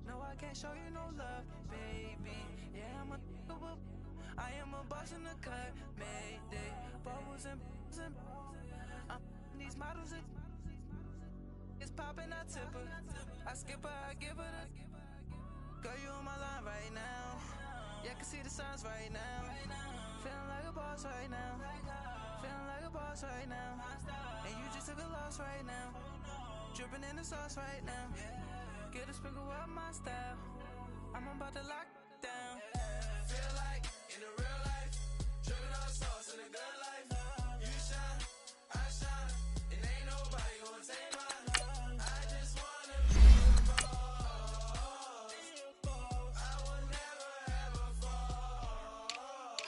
No, I can't show you no love, baby. Yeah, I am a boss in the cut, mayday. Bubbles and these models, it's popping, I tip her. I skip her, I give her the. Girl, you on my line right now. Yeah, I can see the signs right now. Feeling like a boss right now. Feeling like a boss right now. And you just took a loss right now. Dripping in the sauce right now. Get a sprinkle up my style. I'm about to lock down. Feel like in the real life, dripping on sauce in the good life. You shine, I shine, and ain't nobody gonna take my love. I just wanna be a boss. I will never ever fall.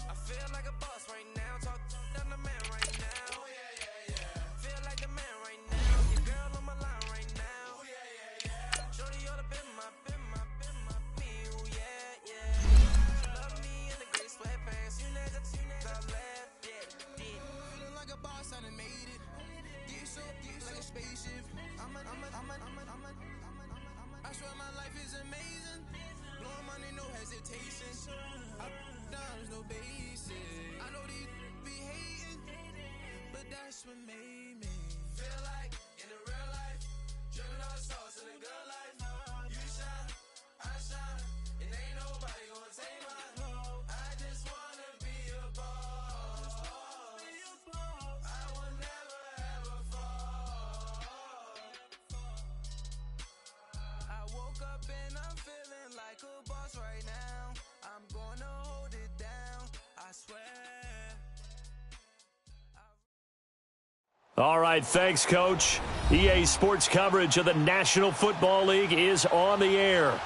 I feel like a boss right now. Talk to the man right now. Oh yeah, yeah, yeah. Feel like the man right now. Your girl on my line right now. Oh yeah, yeah, yeah. Shorty oughta been my, me, ooh yeah, yeah. Love me in the gray sweatpants. You never I left, yeah, did. Feeling like a boss, I done made it. Get so like a spaceship. I swear my life is amazing. Blowing money, no hesitation. Up, down, no basic. I know these be hating, but that's what made me feel like in the real life, dripping on sauce in the good life. You shine, I shine, and ain't nobody gonna take my love. I just wanna be a boss. I will never ever fall. I woke up and I'm feeling like a boss right now. I'm gonna hold it down, I swear. All right, thanks, Coach. EA Sports coverage of the National Football League is on the air.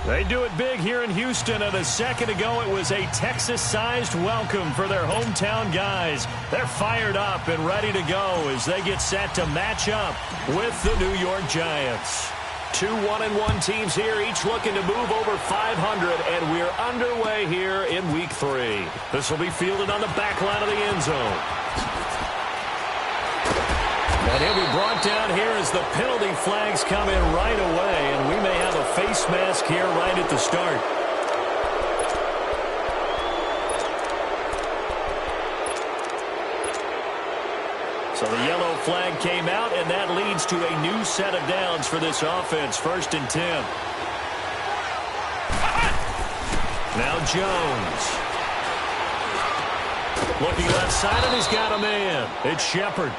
They do it big here in Houston, and a second ago it was a Texas-sized welcome for their hometown guys. They're fired up and ready to go as they get set to match up with the New York Giants. Two 1-1 teams here, each looking to move over 500, and we're underway here in Week 3. This will be fielded on the back line of the end zone. And he'll be brought down here as the penalty flags come in right away, and we may have a face mask here right at the start. So the yellow flag came out, and that leads to a new set of downs for this offense. 1st and 10. Now Jones. Looking left side, and he's got a man. It's Shepard.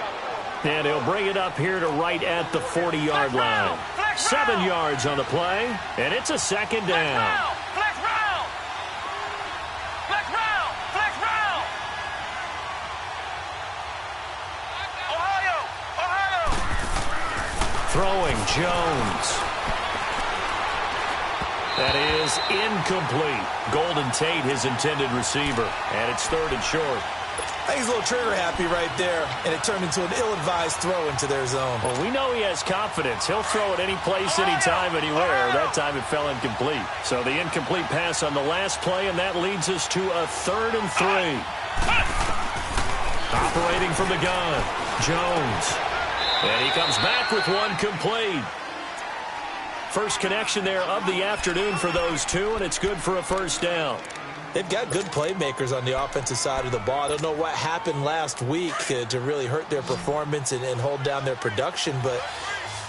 And he'll bring it up here to right at the 40-yard line. 7 yards on the play, and it's a second down. Throwing Jones. That is incomplete. Golden Tate, his intended receiver. And it's 3rd and short. I think he's a little trigger happy right there, and it turned into an ill-advised throw into their zone. Well, we know he has confidence. He'll throw it any place, anytime, anywhere. That time it fell incomplete. So the incomplete pass on the last play, and that leads us to a 3rd and 3. Operating from the gun, Jones. And he comes back with one complete. First connection there of the afternoon for those two, and it's good for a first down. They've got good playmakers on the offensive side of the ball. I don't know what happened last week to really hurt their performance and hold down their production, but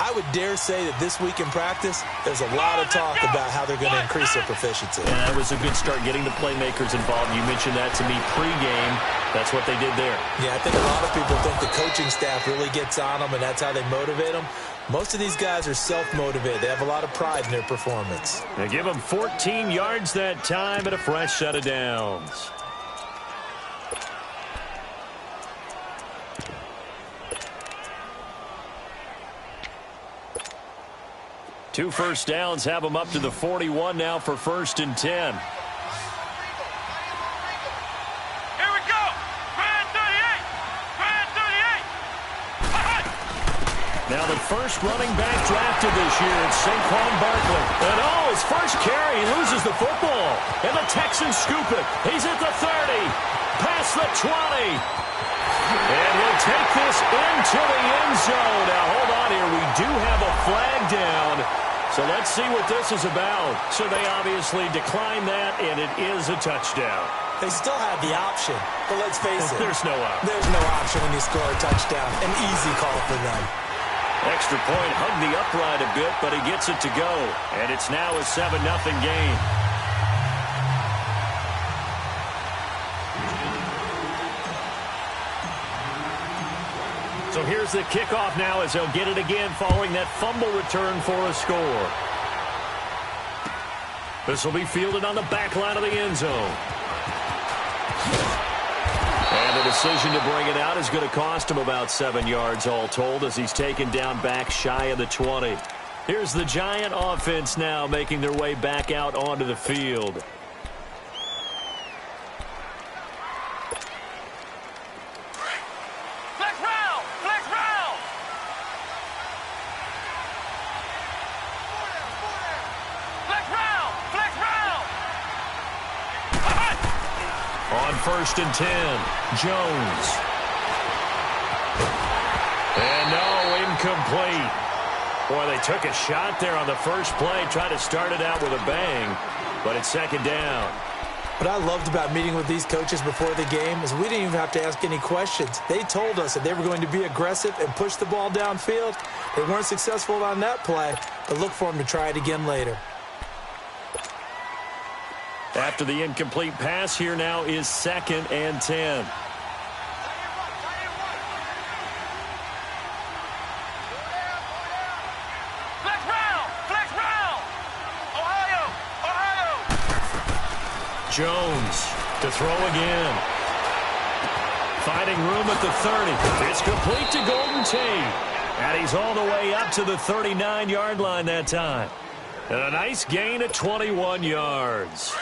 I would dare say that this week in practice, there's a lot of talk about how they're going to increase their proficiency. And that was a good start getting the playmakers involved. You mentioned that to me pregame. That's what they did there. Yeah, I think a lot of people think the coaching staff really gets on them, and that's how they motivate them. Most of these guys are self-motivated. They have a lot of pride in their performance. They give them 14 yards that time and a fresh set of downs. Two first downs have them up to the 41 now for 1st and 10. Here we go. Red Now the first running back drafted this year at Saquon Barkley. And his first carry, he loses the football. And the Texans scoop it. He's at the 30, past the 20. And he'll take this into the end zone. Now hold on here, we do have a flag down. So let's see what this is about. So they obviously declined that, and it is a touchdown. They still have the option, but let's face it. There's no option. There's no option when you score a touchdown. An easy call for them. Extra point, hugged the upright a bit, but he gets it to go. And it's now a 7-0 game. So here's the kickoff now as they'll get it again following that fumble return for a score. This will be fielded on the back line of the end zone. And the decision to bring it out is going to cost him about 7 yards all told as he's taken down back shy of the 20. Here's the Giant offense now making their way back out onto the field. First and 10, Jones. And no, incomplete. Boy, they took a shot there on the first play, tried to start it out with a bang, but it's second down. What I loved about meeting with these coaches before the game is we didn't even have to ask any questions. They told us that they were going to be aggressive and push the ball downfield. They weren't successful on that play, but look for them to try it again later. After the incomplete pass, here now is 2nd and 10. Flex round. Ohio. Jones to throw again. Finding room at the 30. It's complete to Golden Tate. And he's all the way up to the 39-yard line that time. And a nice gain of 21 yards.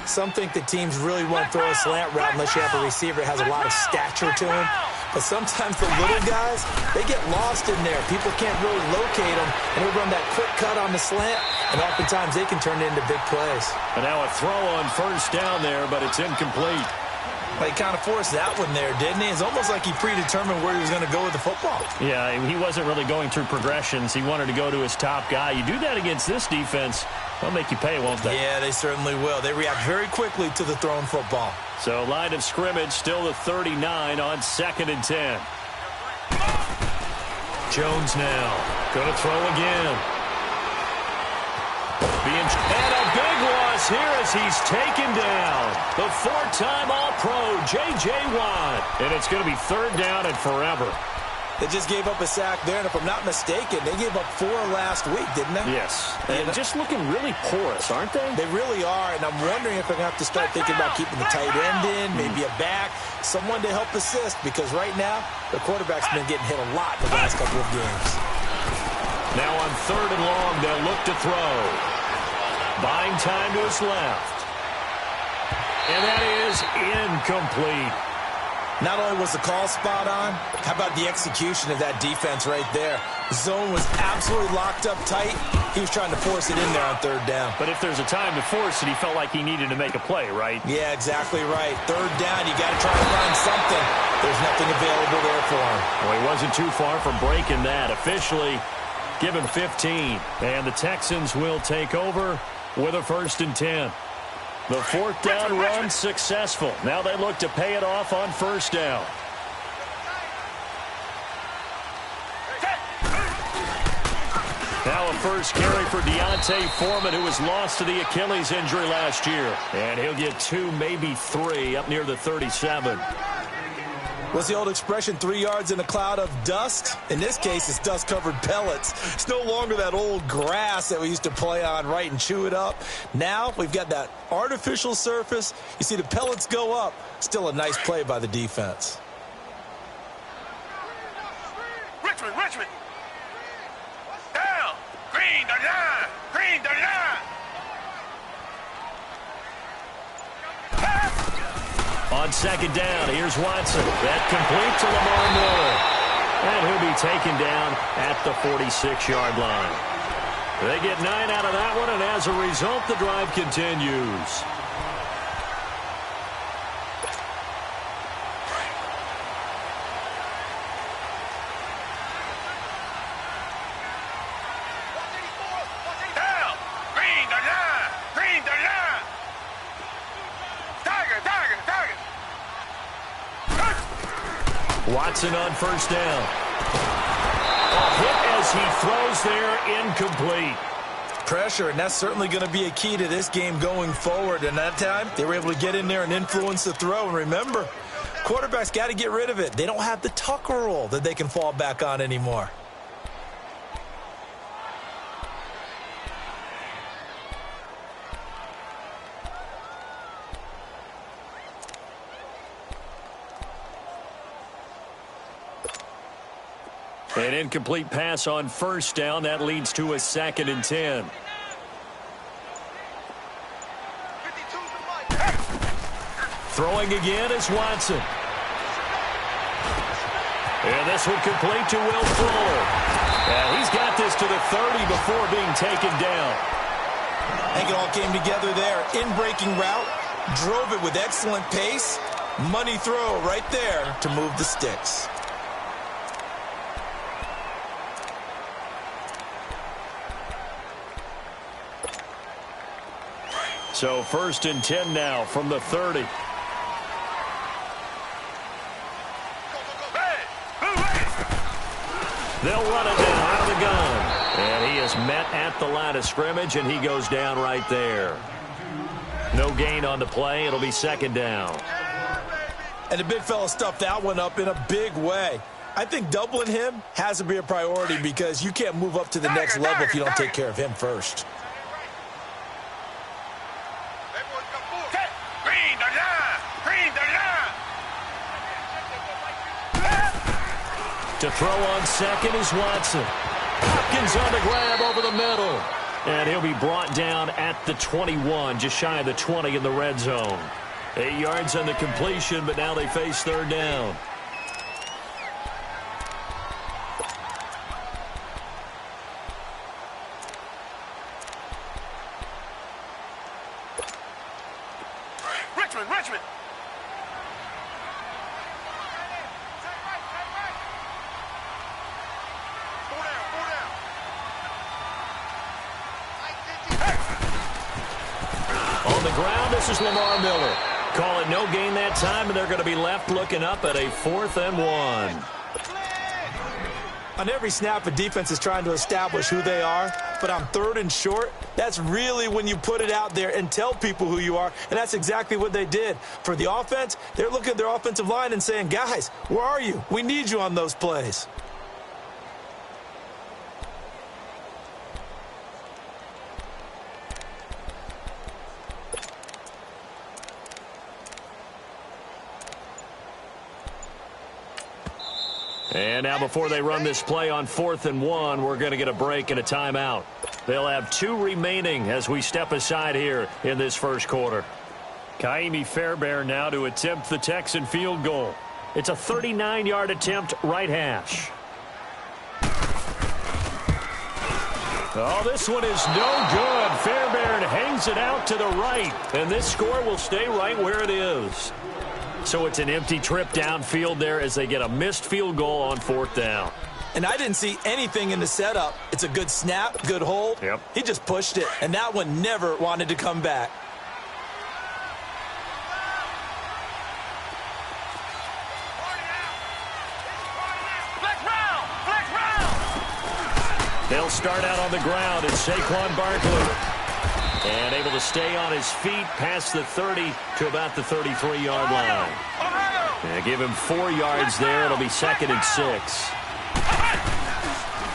Some think that teams really won't throw a slant route unless you have a receiver that has a lot of stature to him. But sometimes the little guys, they get lost in there. People can't really locate them, and they run that quick cut on the slant, and oftentimes they can turn it into big plays. And now a throw on first down there, but it's incomplete. Well, he kind of forced that one there, didn't he? It's almost like he predetermined where he was going to go with the football. Yeah, he wasn't really going through progressions. He wanted to go to his top guy. You do that against this defense, they'll make you pay, won't they? Yeah, they certainly will. They react very quickly to the thrown football. So line of scrimmage still the 39 on 2nd and 10. Jones now going to throw again. And a big loss here as he's taken down. The 4-time All-Pro, J.J. Watt. And it's going to be 3rd down and forever. They just gave up a sack there, and if I'm not mistaken, they gave up 4 last week, didn't they? Yes. And just looking really porous, aren't they? They really are, and I'm wondering if they're going to have to start thinking about keeping the tight end in, maybe a back, someone to help assist, because right now, the quarterback's been getting hit a lot the last couple of games. Now on 3rd and long, they'll look to throw. Buying time to his left. And that is incomplete. Not only was the call spot on, how about the execution of that defense right there? The zone was absolutely locked up tight. He was trying to force it in there on 3rd down. But if there's a time to force it, he felt like he needed to make a play, right? Yeah, exactly right. 3rd down, you got to try to find something. There's nothing available there for him. Well, he wasn't too far from breaking that. Officially, give him 15. And the Texans will take over with a 1st and 10. The 4th down run successful. Now they look to pay it off on 1st down. Now a first carry for Deontay Foreman, who was lost to the Achilles injury last year. And he'll get 2, maybe 3, up near the 37. What's the old expression, 3 yards in a cloud of dust? In this case, it's dust-covered pellets. It's no longer that old grass that we used to play on, right, and chew it up. Now we've got that artificial surface. You see the pellets go up. Still a nice play by the defense. Richmond. Down. Green, 39. Green, 39. On 2nd down, here's Watson. That complete to Lamar Miller. And he'll be taken down at the 46-yard line. They get 9 out of that one, and as a result, the drive continues. Down. Green, the line. Green, the line. Tiger, tiger, tiger. Watson on first down. A hit as he throws there, incomplete. Pressure, and that's certainly going to be a key to this game going forward. And that time, they were able to get in there and influence the throw. And remember, quarterbacks got to get rid of it. They don't have the Tucker roll that they can fall back on anymore. An incomplete pass on first down. That leads to a 2nd and 10. Throwing again is Watson. And this one complete to Will Fuller. And he's got this to the 30 before being taken down. I think it all came together there. In-breaking route, drove it with excellent pace. Money throw right there to move the sticks. So 1st and 10 now from the 30. They'll run it down out of the gun. And he is met at the line of scrimmage, and he goes down right there. No gain on the play. It'll be 2nd down. And the big fella stuffed that one up in a big way. I think doubling him has to be a priority because you can't move up to the next level if you don't take care of him first. To throw on 2nd is Watson. Hopkins on the grab over the middle. And he'll be brought down at the 21, just shy of the 20 in the red zone. 8 yards on the completion, but now they face 3rd down. Richmond. On the ground, this is Lamar Miller. Call it no gain that time, and they're going to be left looking up at a 4th and 1. On every snap, a defense is trying to establish who they are, but on 3rd and short, that's really when you put it out there and tell people who you are, and that's exactly what they did. For the offense, they're looking at their offensive line and saying, guys, where are you? We need you on those plays. And now before they run this play on 4th and 1, we're going to get a break and a timeout. They'll have 2 remaining as we step aside here in this first quarter. Kaimi Fairbairn now to attempt the Texan field goal. It's a 39-yard attempt, right hash. Oh, this one is no good. Fairbairn hangs it out to the right, and this score will stay right where it is. So it's an empty trip downfield there as they get a missed field goal on 4th down. And I didn't see anything in the setup. It's a good snap, good hold. Yep. He just pushed it, and that one never wanted to come back. They'll start out on the ground. It's Saquon Barkley. And able to stay on his feet past the 30 to about the 33-yard line. And give him 4 yards there. It'll be 2nd and 6.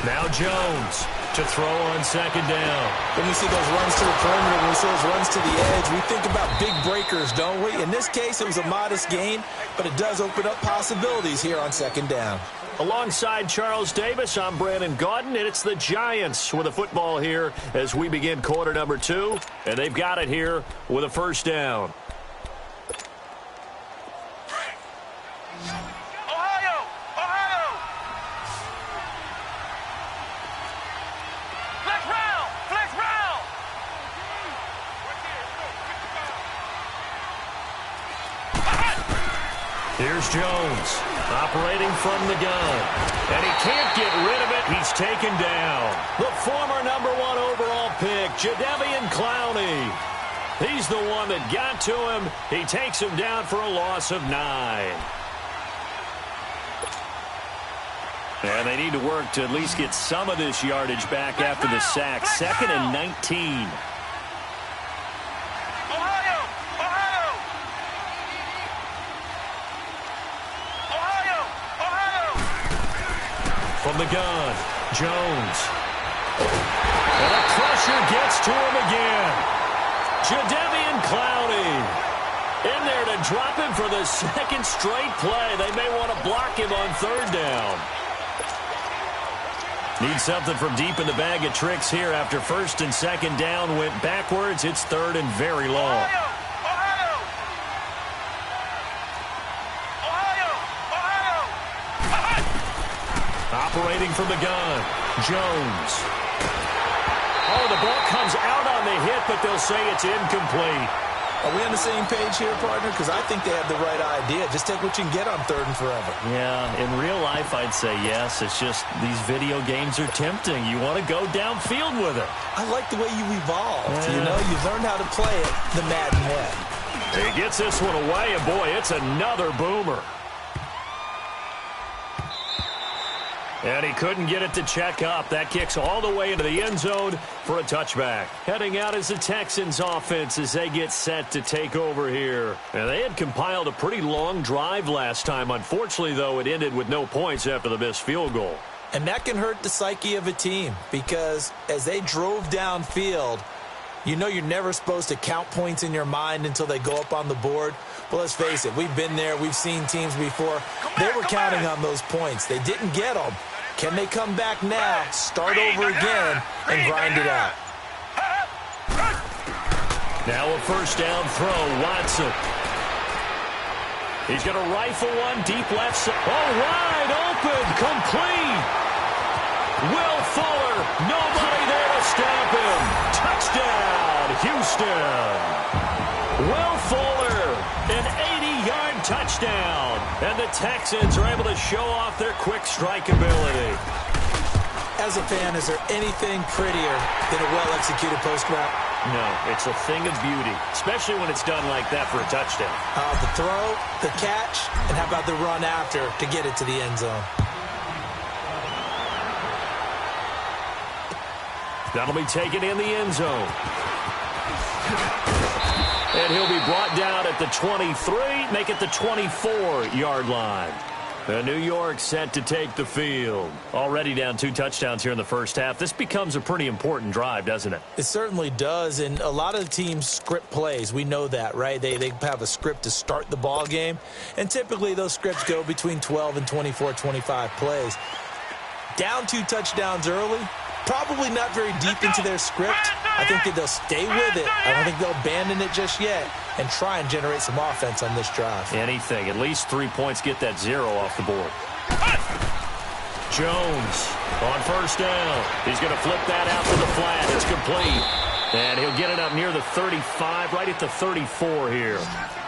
Now Jones to throw on 2nd down. When we see those runs to the perimeter, when we see those runs to the edge, we think about big breakers, don't we? In this case, it was a modest gain, but it does open up possibilities here on 2nd down. Alongside Charles Davis, I'm Brandon Gaudin, and it's the Giants with the football here as we begin quarter number 2, and they've got it here with a 1st down. Here's Jones, operating from the gun. And he can't get rid of it. He's taken down. The former #1 overall pick, Jadeveon Clowney. He's the one that got to him. He takes him down for a loss of 9. And they need to work to at least get some of this yardage back after the sack. 2nd and 19. From the gun, Jones. And the pressure gets to him again. Jadeveon Clowney in there to drop him for the 2nd straight play. They may want to block him on 3rd down. Need something from deep in the bag of tricks here after 1st and 2nd down went backwards. It's 3rd and very long. Operating from the gun, Jones. Oh, the ball comes out on the hit, but they'll say it's incomplete. Are we on the same page here, partner? Because I think they have the right idea. Just take what you can get on 3rd and forever. Yeah, in real life, I'd say yes. It's just these video games are tempting. You want to go downfield with it. I like the way you evolved. Yeah. You know, you learned how to play it the Madden way. He gets this one away, and boy, it's another boomer. And he couldn't get it to check up. That kicks all the way into the end zone for a touchback. Heading out is the Texans offense as they get set to take over here. And they had compiled a pretty long drive last time. Unfortunately, though, it ended with no points after the missed field goal. And that can hurt the psyche of a team because as they drove downfield, you know you're never supposed to count points in your mind until they go up on the board. Well, let's face it, we've been there. We've seen teams before. They were counting on those points. They didn't get them. Can they come back now, start over again, and grind it out? Now a 1st down throw, Watson. He's going to rifle one deep left side. Oh, wide open, complete. Will Fuller, nobody there to stop him. Touchdown, Houston. Will Fuller, an 80-yard touchdown. And the Texans are able to show off their quick strike ability. As a fan, is there anything prettier than a well-executed post route? No, it's a thing of beauty, especially when it's done like that for a touchdown. The throw, the catch, and how about the run after to get it to the end zone? That'll be taken in the end zone. And he'll be brought down at the 23, make it the 24-yard line. And New York set to take the field. Already down 2 touchdowns here in the first half. This becomes a pretty important drive, doesn't it? It certainly does, and a lot of teams script plays. We know that, right? They have a script to start the ball game, and typically those scripts go between 12 and 24, 25 plays. Down 2 touchdowns early, probably not very deep into their script. I think that they'll stay with it. I don't think they'll abandon it just yet and try and generate some offense on this drive. Anything. At least 3 points get that 0 off the board. Jones on 1st down. He's going to flip that out to the flat. It's complete. And he'll get it up near the 35, right at the 34 here.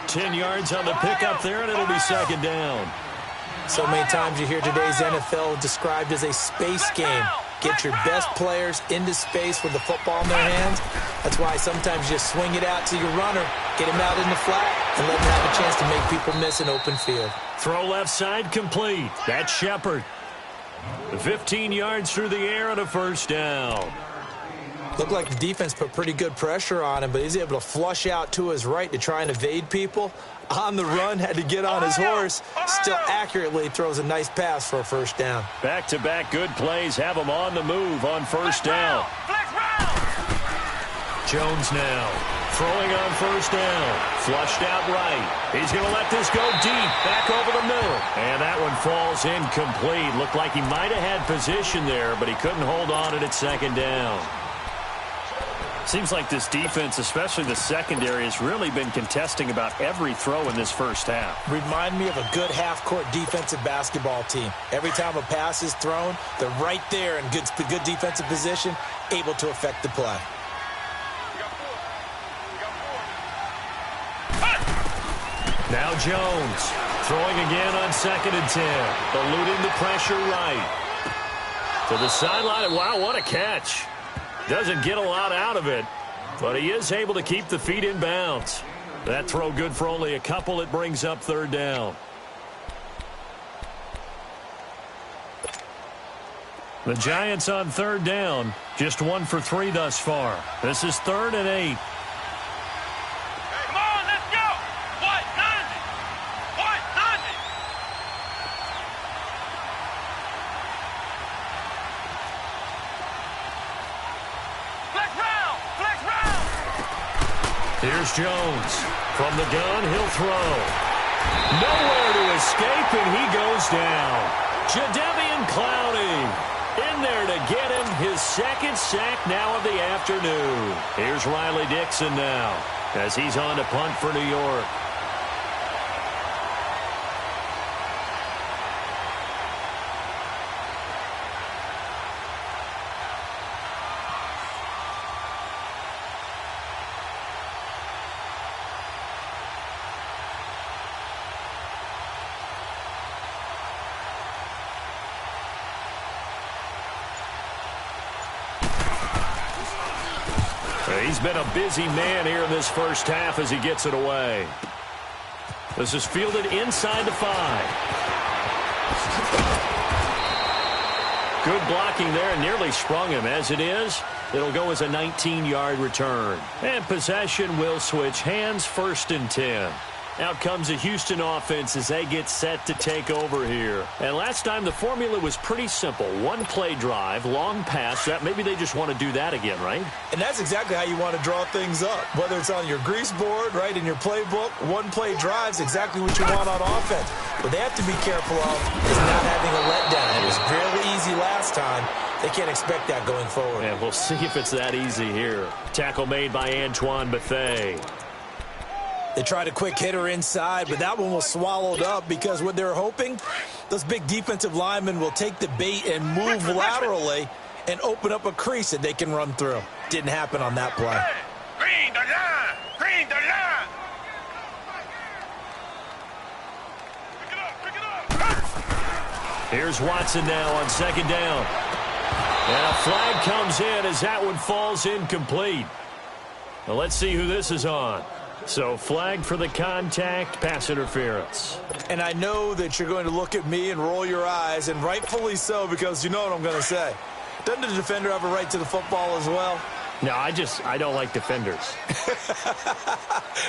10 yards on the pickup there, and it'll be 2nd down. So many times you hear today's NFL described as a space game. Get your best players into space with the football in their hands. That's why sometimes you swing it out to your runner, get him out in the flat, and let him have a chance to make people miss an open field. Throw left side complete. That's Shepard. 15 yards through the air and a 1st down. Looked like the defense put pretty good pressure on him, but he's able to flush out to his right to try and evade people. On the run, had to get on his horse. Still accurately throws a nice pass for a 1st down. Back-to-back good plays have him on the move on 1st down. Jones now throwing on 1st down. Flushed out right. He's going to let this go deep, back over the middle. And that one falls incomplete. Looked like he might have had position there, but he couldn't hold on it at 2nd down. Seems like this defense, especially the secondary, has really been contesting about every throw in this first half. Remind me of a good half-court defensive basketball team. Every time a pass is thrown, they're right there in good defensive position, able to affect the play. Now Jones Throwing again on 2nd and 10. Eluding the pressure right. To the sideline. Wow, what a catch. Doesn't get a lot out of it, but he is able to keep the feet in bounds. That throw good for only a couple. It brings up 3rd down. The Giants on 3rd down. Just 1 for 3 thus far. This is 3rd and 8. Come on, let's go! What? Nothing! What? Nothing! Flex round! Flex round! Here's Jones. From the gun, he'll throw. Nowhere to escape, and he goes down. Jadeveon Clowney in there to get him his 2nd sack now of the afternoon. Here's Riley Dixon now as he's on to punt for New York. He's been a busy man here in this first half as he gets it away. This is fielded inside the 5. Good blocking there and nearly sprung him. As it is, it'll go as a 19-yard return. And possession will switch hands, 1st and 10. Out comes the Houston offense as they get set to take over here. And last time the formula was pretty simple. 1-play drive, long pass. That maybe they just want to do that again, right? And that's exactly how you want to draw things up. Whether it's on your grease board, right, in your playbook, 1-play drive's exactly what you want on offense. What they have to be careful of is not having a letdown. It was fairly easy last time. They can't expect that going forward. Yeah, we'll see if it's that easy here. Tackle made by Antoine Bethea. They tried a quick hitter inside, but that one was swallowed up because what they're hoping, those big defensive linemen will take the bait and move laterally and open up a crease that they can run through. Didn't happen on that play. Green the line! Green the line! Pick it up! Here's Watson now on 2nd down. And a flag comes in as that one falls incomplete. Well, let's see who this is on. So flag for the contact, pass interference. And I know that you're going to look at me and roll your eyes, and rightfully so, because you know what I'm going to say. Doesn't the defender have a right to the football as well? No, I don't like defenders.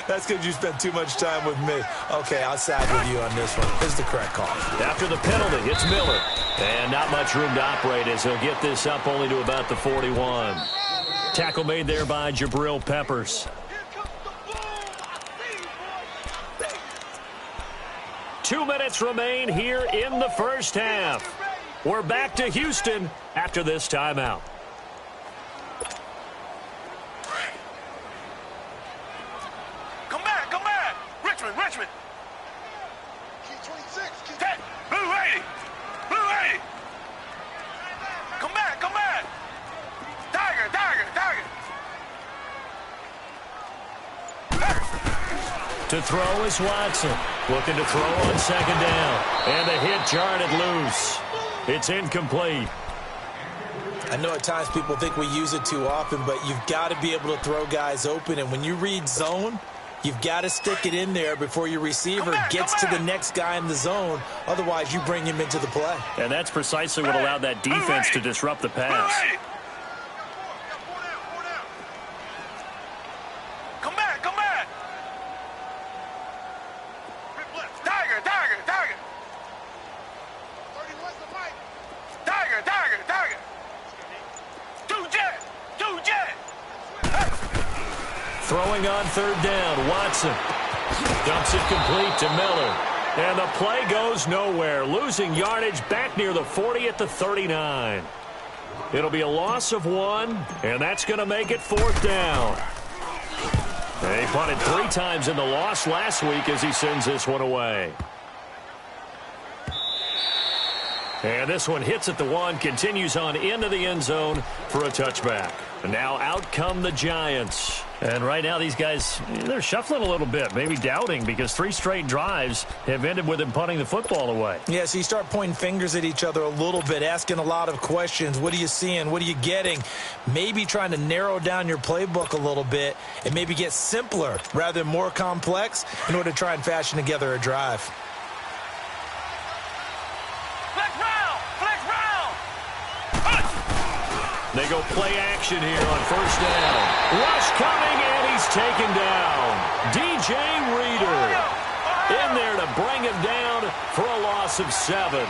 That's because you spent too much time with me. Okay, I'll side with you on this one. This is the correct call. After the penalty, it's Miller. And not much room to operate as he'll get this up only to about the 41. Tackle made there by Jabril Peppers. 2 minutes remain here in the first half. We're back to Houston after this timeout. Come back! Richmond! Key 26, key 10, Blue 80! Come back! Tiger! To throw is Watson. Looking to throw on 2nd down. And the hit jarred it loose. It's incomplete. I know at times people think we use it too often, but you've got to be able to throw guys open. And when you read zone, you've got to stick it in there before your receiver gets to the next guy in the zone. Otherwise, you bring him into the play. And that's precisely what allowed that defense to disrupt the pass. Come back! Tiger! 31's the mic. Tiger! Two jet! Throwing on 3rd down, Watson. Dumps it complete to Miller. And the play goes nowhere. Losing yardage back near the 40 at the 39. It'll be a loss of 1, and that's going to make it 4th down. And he punted 3 times in the loss last week as he sends this one away. And this one hits at the 1, continues on into the end zone for a touchback. And now out come the Giants. And right now these guys, they're shuffling a little bit, maybe doubting, because 3 straight drives have ended with them punting the football away. Yeah, so you start pointing fingers at each other a little bit, asking a lot of questions. What are you seeing? What are you getting? Maybe trying to narrow down your playbook a little bit and maybe get simpler rather than more complex in order to try and fashion together a drive. They go play action here on first down. Rush coming, and he's taken down. DJ Reader in there to bring him down for a loss of 7.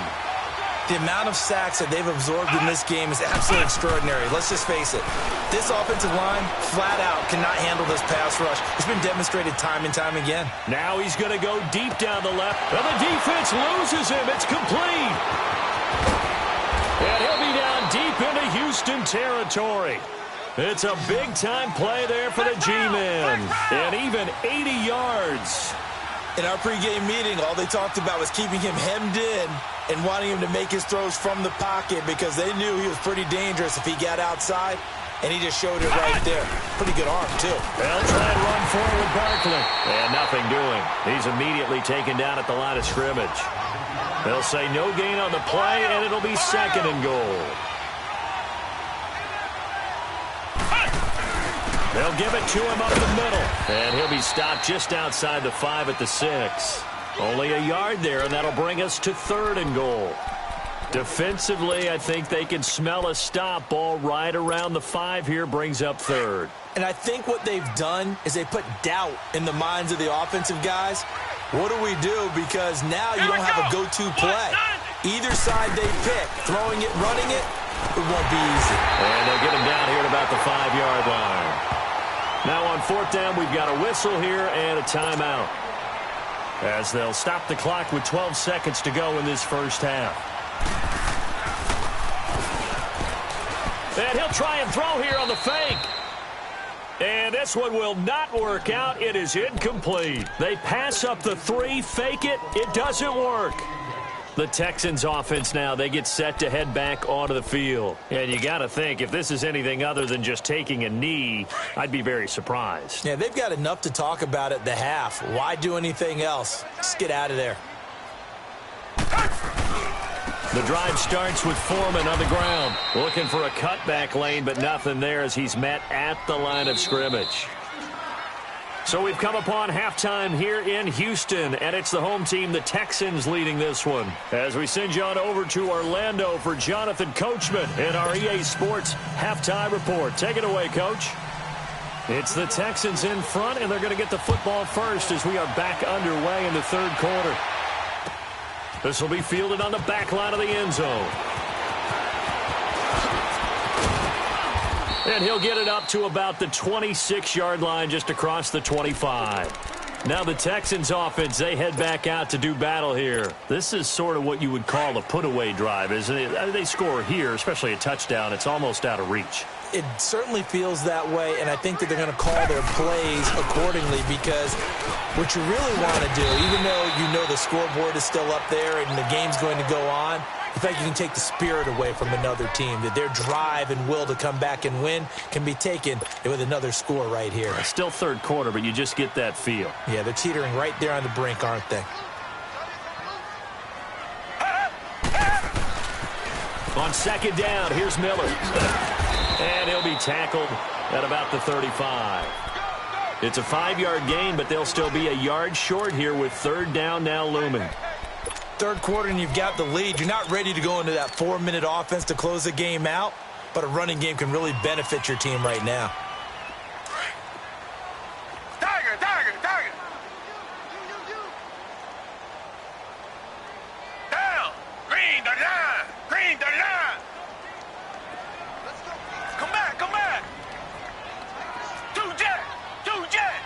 The amount of sacks that they've absorbed in this game is absolutely extraordinary. Let's just face it. This offensive line, flat out, cannot handle this pass rush. It's been demonstrated time and time again. Now he's going to go deep down the left, and the defense loses him. It's complete. And he'll be down deep into Houston territory. It's a big-time play there for the G-men. And even 80 yards. In our pregame meeting, all they talked about was keeping him hemmed in and wanting him to make his throws from the pocket because they knew he was pretty dangerous if he got outside, and he just showed it right there. Pretty good arm, too. They'll try and run forward Barkley. And nothing doing. He's immediately taken down at the line of scrimmage. They'll say no gain on the play, and it'll be 2nd and goal. They'll give it to him up the middle. And he'll be stopped just outside the 5 at the 6. Only a yard there, and that'll bring us to 3rd and goal. Defensively, I think they can smell a stop. Ball right around the 5 here brings up 3rd. And I think what they've done is they put doubt in the minds of the offensive guys. What do we do? Because now you don't have a go-to play. Either side they pick, throwing it, running it, it won't be easy. And they'll get him down here at about the 5-yard line. Now on 4th down, we've got a whistle here and a timeout, as they'll stop the clock with 12 seconds to go in this first half. And he'll try and throw here on the fake. And this one will not work out. It is incomplete. They pass up the 3, fake it. It doesn't work. The Texans offense now, they get set to head back onto the field. And you got to think, if this is anything other than just taking a knee, I'd be very surprised. Yeah, they've got enough to talk about at the half. Why do anything else? Just get out of there. The drive starts with Foreman on the ground, looking for a cutback lane, but nothing there as he's met at the line of scrimmage. So we've come upon halftime here in Houston, and it's the home team, the Texans, leading this one. As we send you on over to Orlando for Jonathan Coachman in our EA Sports halftime report. Take it away, Coach. It's the Texans in front, and they're going to get the football first as we are back underway in the 3rd quarter. This will be fielded on the back line of the end zone. And he'll get it up to about the 26-yard line, just across the 25. Now the Texans offense, they head back out to do battle here. This is sort of what you would call a put-away drive, isn't it? They score here, especially a touchdown. It's almost out of reach. It certainly feels that way, and I think that they're going to call their plays accordingly, because what you really want to do, even though you know the scoreboard is still up there and the game's going to go on, the fact you can take the spirit away from another team, that their drive and will to come back and win can be taken with another score right here. It's still 3rd quarter, but you just get that feel. Yeah, they're teetering right there on the brink, aren't they? On 2nd down, here's Miller. And he'll be tackled at about the 35. It's a 5-yard gain, but they'll still be a yard short here with 3rd down now looming. 3rd quarter and you've got the lead. You're not ready to go into that 4-minute offense to close the game out, but a running game can really benefit your team right now. Tiger, tiger, tiger. Down. Green the line. Green the line. Come back, come back. 2 jet. 2 jet.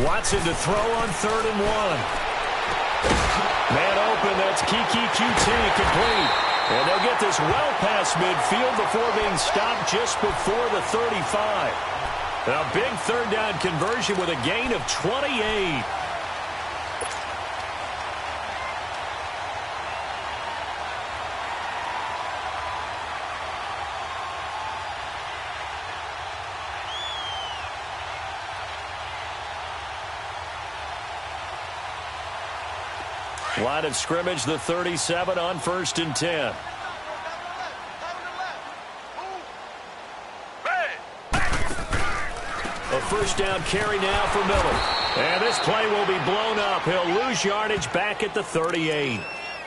Watson to throw on 3rd and 1. Man open, that's Kiki QT, complete. And they'll get this well past midfield before being stopped just before the 35. A big 3rd down conversion with a gain of 28. Line of scrimmage, the 37 on 1st and 10. A first down carry now for Miller. And this play will be blown up. He'll lose yardage back at the 38.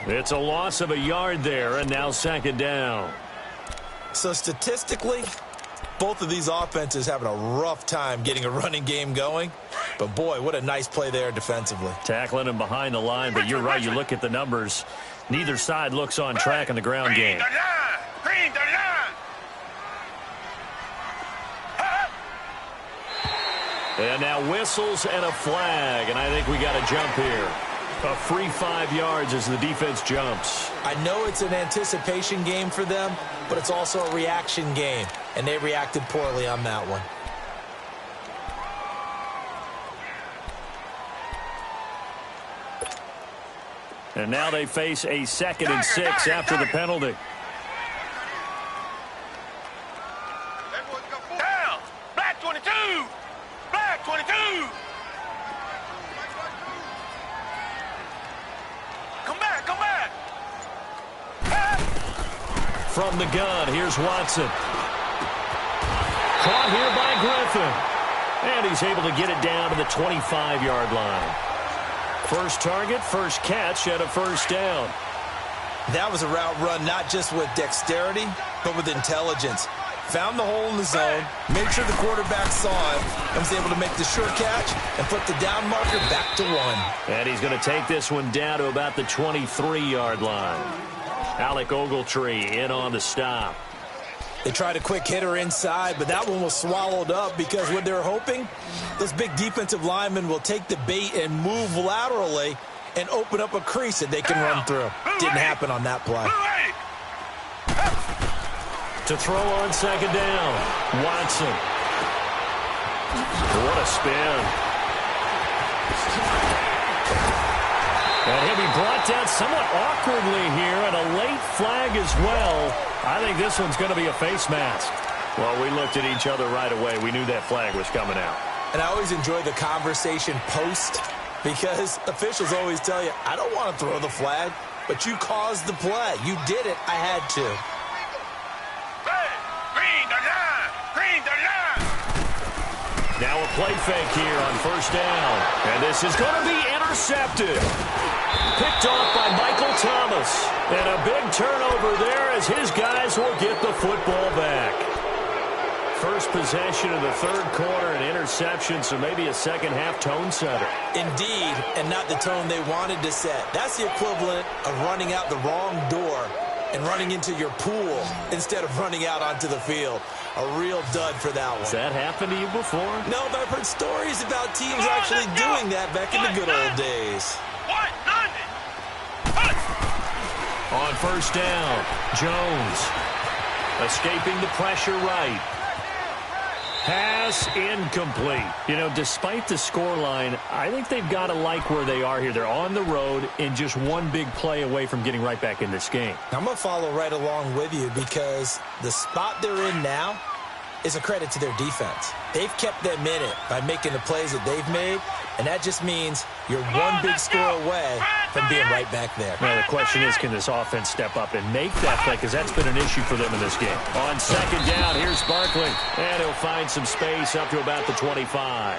It's a loss of a yard there, and now 2nd down. So statistically, both of these offenses having a rough time getting a running game going. But, boy, what a nice play there defensively. Tackling him behind the line, but you're right. You look at the numbers. Neither side looks on track in the ground game. Green the line. And now whistles and a flag, and I think we got a jump here. A free 5 yards as the defense jumps. I know it's an anticipation game for them, but it's also a reaction game, and they reacted poorly on that one. And now they face a 2nd and 6 after the penalty. Down. Black 22. Black 22. Come back, come back. From the gun, here's Watson. Caught here by Griffin. And he's able to get it down to the 25-yard line. First target, first catch, and a first down. That was a route run not just with dexterity, but with intelligence. Found the hole in the zone, made sure the quarterback saw it, and was able to make the short catch and put the down marker back to 1. And he's going to take this one down to about the 23-yard line. Alec Ogletree in on the stop. They tried a quick hitter inside, but that one was swallowed up because what they're hoping, those big defensive linemen will take the bait and move laterally and open up a crease that they can run through. Didn't happen on that play. To throw on 2nd down, Watson. What a spin. And he'll be brought down somewhat awkwardly here, and a late flag as well. I think this one's going to be a face mask. Well, we looked at each other right away. We knew that flag was coming out. And I always enjoy the conversation post because officials always tell you, I don't want to throw the flag, but you caused the play. You did it. I had to. Green the line. Green the line. Now a play fake here on 1st down. And this is going to be intercepted. Picked off by Michael Thomas. And a big turnover there as his guys will get the football back. First possession of the 3rd quarter, an interception, so maybe a second-half tone setter. Indeed, and not the tone they wanted to set. That's the equivalent of running out the wrong door and running into your pool instead of running out onto the field. A real dud for that one. Has that happened to you before? No, but I've heard stories about teams actually doing that back in the good old days. On 1st down, Jones escaping the pressure right. Pass incomplete. You know, despite the scoreline, I think they've got to like where they are here. They're on the road and just one big play away from getting right back in this game. I'm going to follow right along with you because the spot they're in now is a credit to their defense. They've kept them in it by making the plays that they've made, and that just means you're one big score away from being right back there. Now, the question is, can this offense step up and make that play? Because that's been an issue for them in this game. On 2nd down, here's Barkley. And he'll find some space up to about the 25.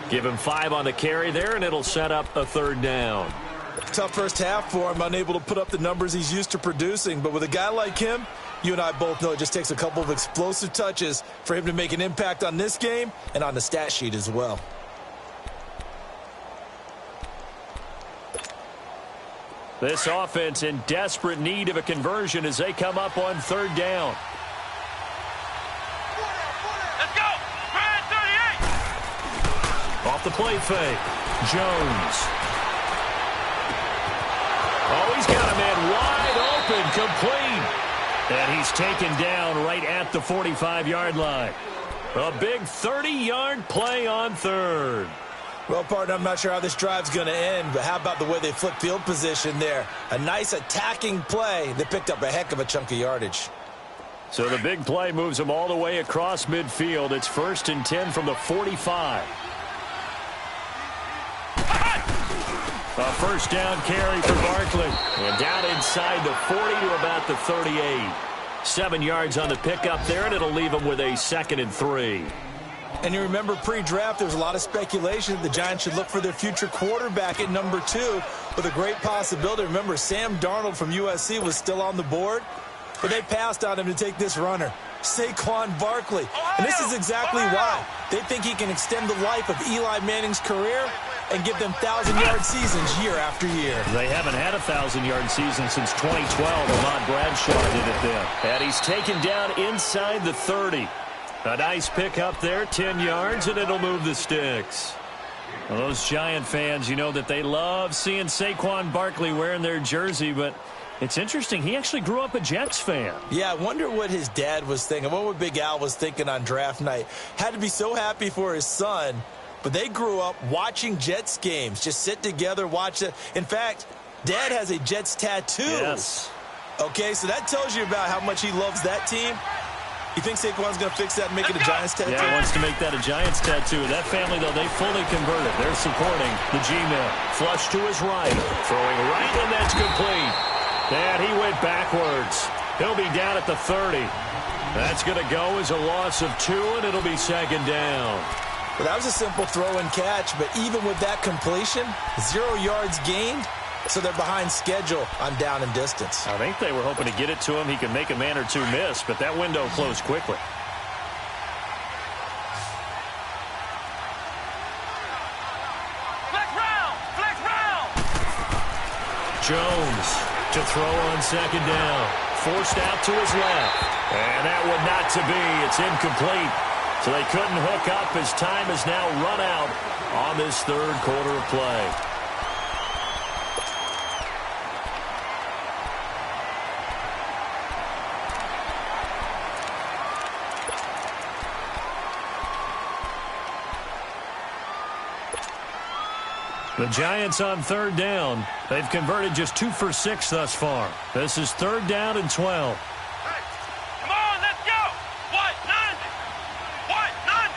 Give him 5 on the carry there, and it'll set up a 3rd down. Tough first half for him, unable to put up the numbers he's used to producing. But with a guy like him, you and I both know it just takes a couple of explosive touches for him to make an impact on this game and on the stat sheet as well. This offense in desperate need of a conversion as they come up on 3rd down. Let's go. Red 38. Off the play fake, Jones. Oh, he's got a man wide open, complete. And he's taken down right at the 45-yard line. A big 30-yard play on 3rd. Well, partner, I'm not sure how this drive's going to end, but how about the way they flip field position there? A nice attacking play that picked up a heck of a chunk of yardage. So the big play moves them all the way across midfield. It's 1st and 10 from the 45. A first down carry for Barkley. And down inside the 40 to about the 38. 7 yards on the pickup there, and it'll leave him with a 2nd and 3. And you remember pre-draft, there was a lot of speculation that the Giants should look for their future quarterback at number 2 with a great possibility. Remember, Sam Darnold from USC was still on the board, but they passed on him to take this runner, Saquon Barkley. And this is exactly why. They think he can extend the life of Eli Manning's career and give them 1,000-yard seasons year after year. They haven't had a 1,000-yard season since 2012. Lamont Bradshaw did it then. And he's taken down inside the 30. A nice pick up there, 10 yards, and it'll move the sticks. Well, those Giant fans, you know that they love seeing Saquon Barkley wearing their jersey, but it's interesting. He actually grew up a Jets fan. Yeah, I wonder what his dad was thinking. What Big Al was thinking on draft night. Had to be so happy for his son. But they grew up watching Jets games. Just sit together, watch it. In fact, Dad has a Jets tattoo. Yes. Okay, so that tells you about how much he loves that team. You think Saquon's going to fix that and make it a Giants tattoo? Yeah, he wants to make that a Giants tattoo. That family, though, they fully converted. They're supporting the G-men. Flush to his right. Throwing right, and that's complete. And he went backwards. He'll be down at the 30. That's going to go as a loss of 2, and it'll be 2nd down. Well, that was a simple throw and catch, but even with that completion, 0 yards gained, so they're behind schedule on down and distance. I think they were hoping to get it to him. He could make a man or two miss, but that window closed quickly. Flex round! Flex round! Jones to throw on 2nd down. Forced out to his left. And that one not to be. It's incomplete. So they couldn't hook up as time has now run out on this 3rd quarter of play. The Giants on 3rd down. They've converted just 2 for 6 thus far. This is 3rd down and 12. Come on, let's go! What? 90! What? 90!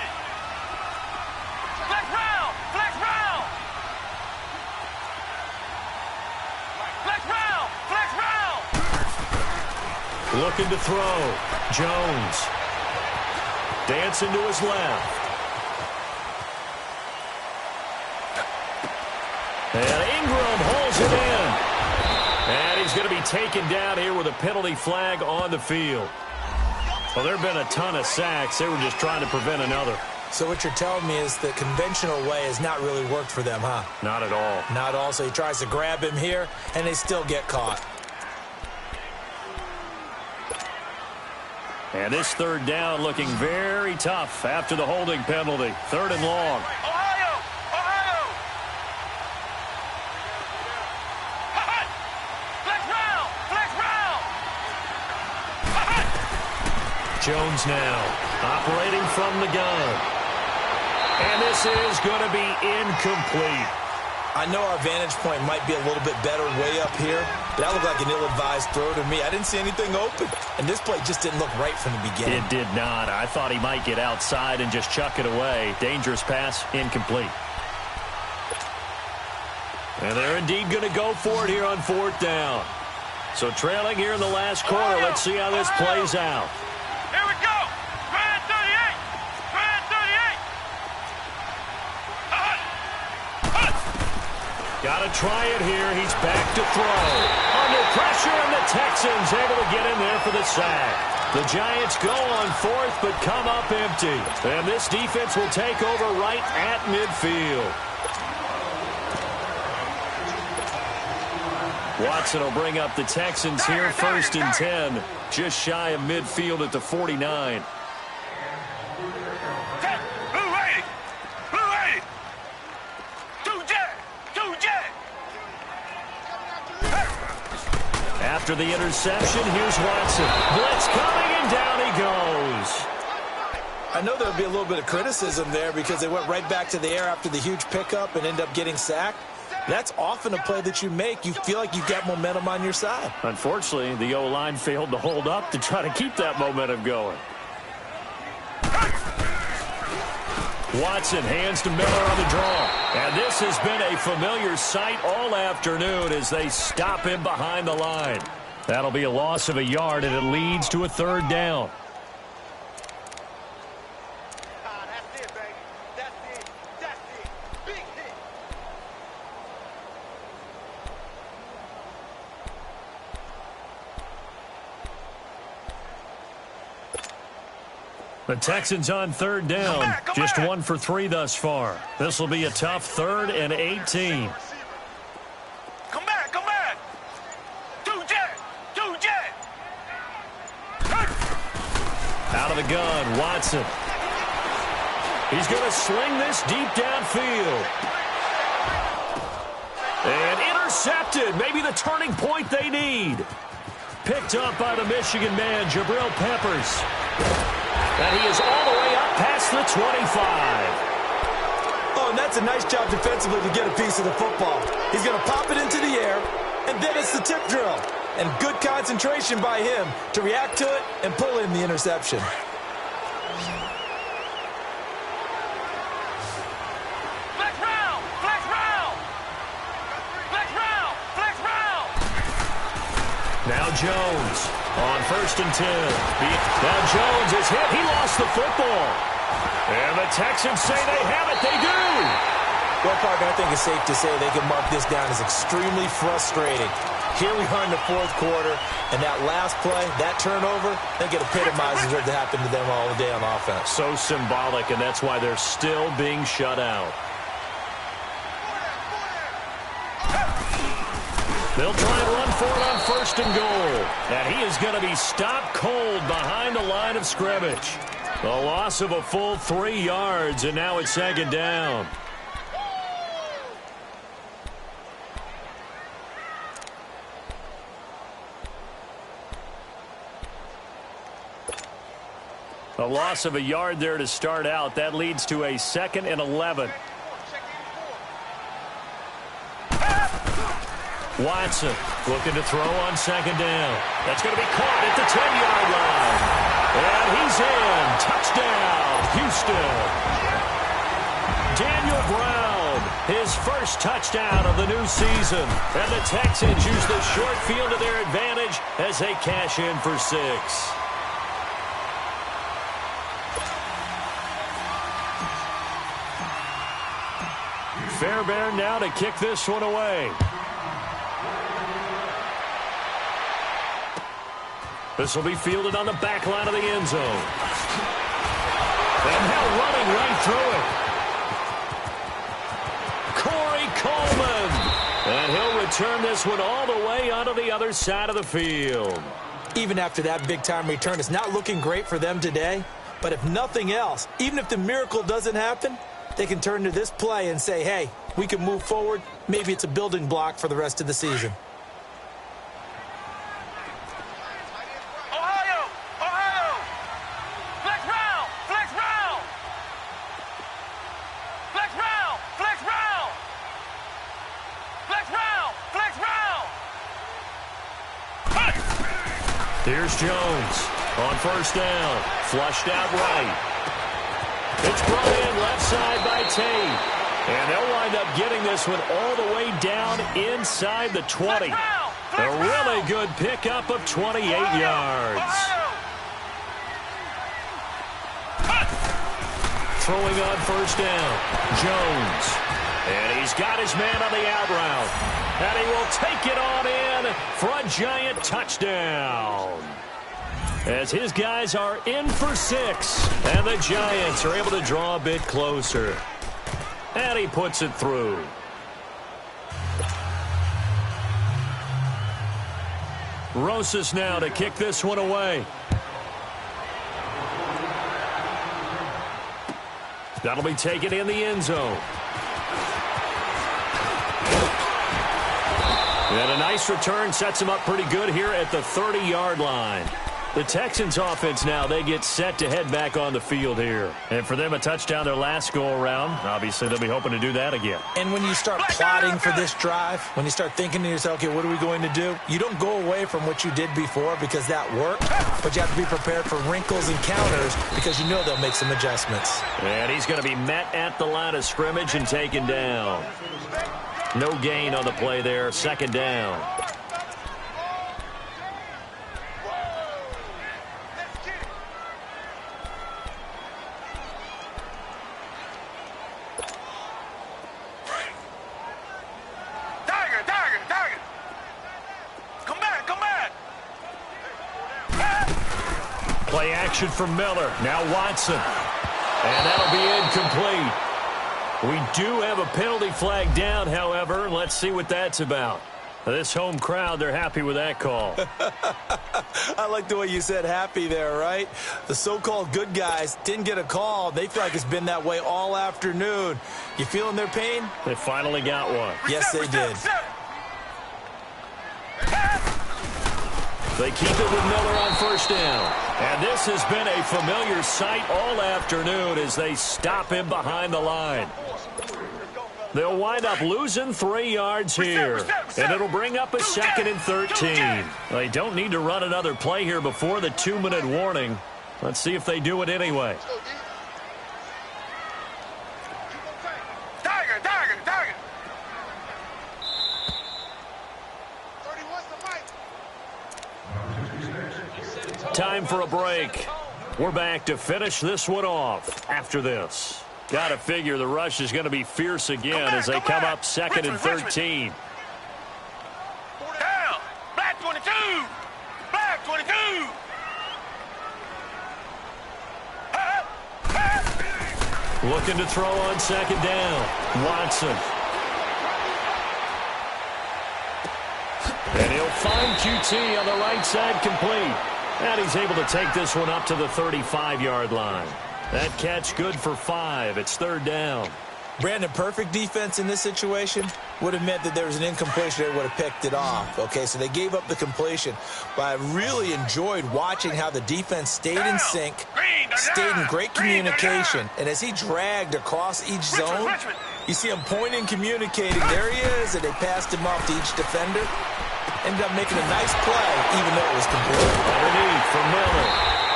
Flex round! Flex round! Flex round! Flex round! Looking to throw. Jones. Dancing to his left. And Ingram holds it in. And he's going to be taken down here with a penalty flag on the field. Well, there have been a ton of sacks. They were just trying to prevent another. So what you're telling me is the conventional way has not really worked for them, huh? Not at all. Not at all. So he tries to grab him here, and they still get caught. And this 3rd down looking very tough after the holding penalty. 3rd and long. Ohio! Ohio! Hot! Flex round! Flex round! Hot! Jones now operating from the gun. And this is going to be incomplete. I know our vantage point might be a little bit better way up here, but that looked like an ill-advised throw to me. I didn't see anything open, and this play just didn't look right from the beginning. It did not. I thought he might get outside and just chuck it away. Dangerous pass, incomplete. And they're indeed going to go for it here on 4th down. So trailing here in the last quarter. Let's see how this plays out. Here we go! Grand 38! Grand 38! Hot! Hot! Got to try it here. He's back to throw. Under pressure, and the Texans able to get in there for the sack. The Giants go on 4th, but come up empty. And this defense will take over right at midfield. Watson will bring up the Texans here, 1st and 10. Just shy of midfield at the 49. Blue 80! Blue 80! 2 jet! 2 jet! After the interception, here's Watson. Blitz coming, and down he goes. I know there'll be a little bit of criticism there because they went right back to the air after the huge pickup and end up getting sacked. That's often a play that you make. You feel like you've got momentum on your side. Unfortunately, the O-line failed to hold up to try to keep that momentum going. Watson hands to Miller on the draw. And this has been a familiar sight all afternoon as they stop him behind the line. That'll be a loss of a yard, and it leads to a third down. That's it, baby. That's it. That's it. Big hit. The Texans on third down. Just 1 for 3 thus far. This will be a tough 3rd and 18. Come back, come back. Two jet. Out of the gun, Watson. He's going to sling this deep downfield. And intercepted. Maybe the turning point they need. Picked up by the Michigan man, Jabril Peppers. And he is all the way up past the 25. Oh, and that's a nice job defensively to get a piece of the football. He's going to pop it into the air, and then it's the tip drill. And good concentration by him to react to it and pull in the interception. Flex round. Flex round. Flex round. Flex round. Now Jones on 1st and 10. Now Jones is hit. He lost the football. And the Texans say they have it. They do. Well, partner, I think it's safe to say they can mark this down as extremely frustrating. Here we are in the 4th quarter, and that last play, that turnover, I think it epitomizes what happened to them all day on offense. So symbolic, and that's why they're still being shut out. They'll try and run for it on 1st and goal. And he is going to be stopped cold behind the line of scrimmage. A loss of a full 3 yards, and now it's 2nd down. A loss of a yard there to start out. That leads to a 2nd and 11. Watson looking to throw on 2nd down. That's going to be caught at the 10-yard line. And he's in. Touchdown, Houston. Daniel Brown, his first touchdown of the new season. And the Texans use the short field to their advantage as they cash in for 6. Fairbairn now to kick this one away. This will be fielded on the back line of the end zone. And now running right through it. Corey Coleman. And he'll return this one all the way onto the other side of the field. Even after that big-time return, it's not looking great for them today. But if nothing else, even if the miracle doesn't happen, they can turn to this play and say, hey, we can move forward. Maybe it's a building block for the rest of the season. Ohio. Flex round. Flex round. Flex round. Flex round. Flex round. Flex round. Here's Jones on 1st down. Flushed out right. It's brought in left side by Tate. And they'll wind up getting this one all the way down inside the 20. A really good pickup of 28 yards. Throwing on 1st down, Jones. And he's got his man on the out route. And he will take it on in for a giant touchdown. As his guys are in for 6. And the Giants are able to draw a bit closer. And he puts it through. Rosas now to kick this one away. That'll be taken in the end zone. And a nice return sets him up pretty good here at the 30-yard line. The Texans offense now, they get set to head back on the field here. And for them, a touchdown their last go-around. Obviously, they'll be hoping to do that again. And when you start plotting for this drive, when you start thinking to yourself, okay, what are we going to do? You don't go away from what you did before because that worked, but you have to be prepared for wrinkles and counters because you know they'll make some adjustments. And he's going to be met at the line of scrimmage and taken down. No gain on the play there, second down. Play action from Miller. Now Watson. And that'll be incomplete. We do have a penalty flag down, however. Let's see what that's about. This home crowd, they're happy with that call. I like the way you said happy there, right? The so-called good guys didn't get a call. They feel like it's been that way all afternoon. You feeling their pain? They finally got one. Yes, they did. They keep it with Miller on first down. And this has been a familiar sight all afternoon as they stop him behind the line. They'll wind up losing 3 yards here. And it'll bring up a 2nd and 13. They don't need to run another play here before the 2-minute warning. Let's see if they do it anyway. Time for a break. We're back to finish this one off after this. Got to figure the rush is going to be fierce again as they come up 2nd and 13. Down. Black 22. Black 22. Looking to throw on 2nd down. Watson. And he'll find QT on the right side complete. And he's able to take this one up to the 35-yard line. That catch good for 5. It's 3rd down. Brandon, perfect defense in this situation would have meant that there was an incompletion. They would have picked it off. Okay, so they gave up the completion. But I really enjoyed watching how the defense stayed in sync, stayed in great communication. And as he dragged across each zone, you see him pointing, communicating. There he is, and they passed him off to each defender. Ended up making a nice play, even though it was complete. Underneath for Miller.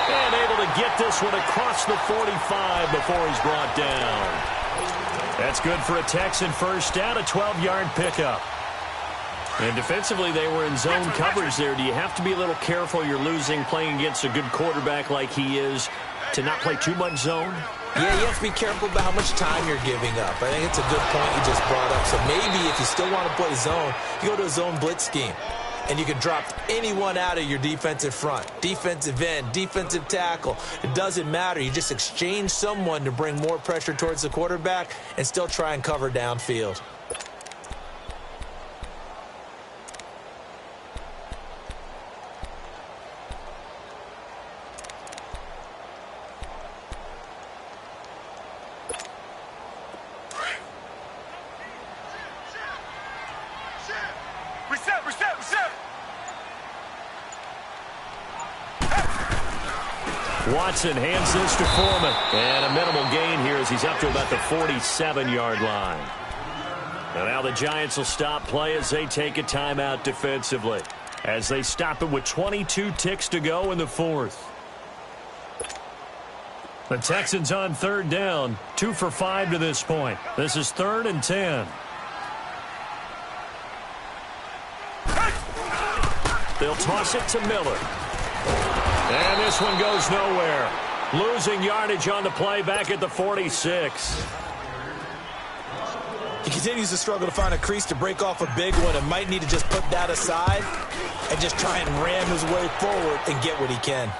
And able to get this one across the 45 before he's brought down. That's good for a Texan first down, a 12-yard pickup. And defensively, they were in zone coverage there. Do you have to be a little careful? You're losing, playing against a good quarterback like he is, to not play too much zone? Yeah, you have to be careful about how much time you're giving up. I think it's a good point you just brought up. So maybe if you still want to play zone, you go to a zone blitz scheme. And you can drop anyone out of your defensive front. Defensive end, defensive tackle. It doesn't matter. You just exchange someone to bring more pressure towards the quarterback and still try and cover downfield. Watson hands this to Foreman. And a minimal gain here as he's up to about the 47-yard line. And now the Giants will stop play as they take a timeout defensively. As they stop it with 22 ticks to go in the 4th. The Texans on 3rd down. 2 for 5 to this point. This is 3rd and 10. They'll toss it to Miller. And this one goes nowhere. Losing yardage on the play back at the 46. He continues to struggle to find a crease to break off a big one and might need to just put that aside and just try and ram his way forward and get what he can.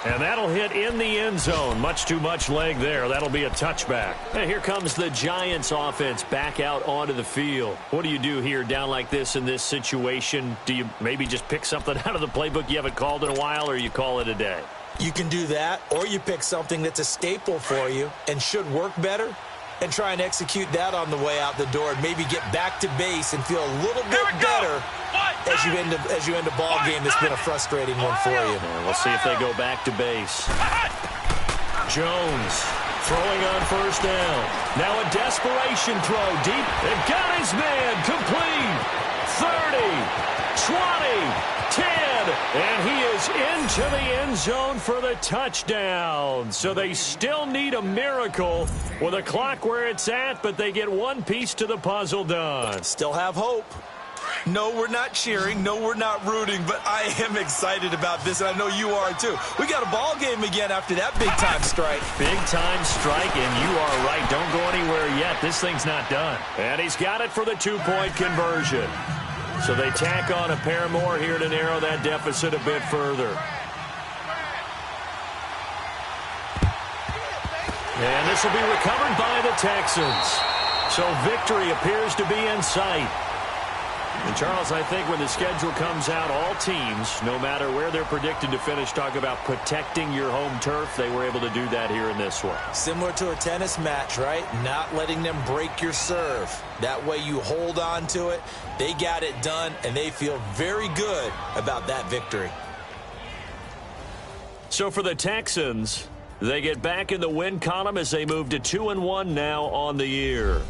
And that'll hit in the end zone. Much too much leg there. That'll be a touchback. And here comes the Giants offense back out onto the field. What do you do here down like this in this situation? Do you maybe just pick something out of the playbook you haven't called in a while, or you call it a day? You can do that, or you pick something that's a staple for you and should work better and try and execute that on the way out the door and maybe get back to base and feel a little bit better as you end a ball game that's been a frustrating one for you. And we'll see if they go back to base. Jones throwing on first down. Now a desperation throw deep. And got his man complete. 30, 20, 10. And he is into the end zone for the touchdown. So they still need a miracle with a clock where it's at, but they get one piece to the puzzle done. Still have hope. No, we're not cheering. No, we're not rooting, but I am excited about this, and I know you are too. We got a ball game again after that big-time strike. Big-time strike, and you are right. Don't go anywhere yet. This thing's not done. And he's got it for the two-point conversion. So they tack on a pair more here to narrow that deficit a bit further. And this will be recovered by the Texans. So victory appears to be in sight. And, Charles, I think when the schedule comes out, all teams, no matter where they're predicted to finish, talk about protecting your home turf. They were able to do that here in this one. Similar to a tennis match, right? Not letting them break your serve. That way you hold on to it. They got it done, and they feel very good about that victory. So for the Texans, they get back in the win column as they move to 2-1 now on the year.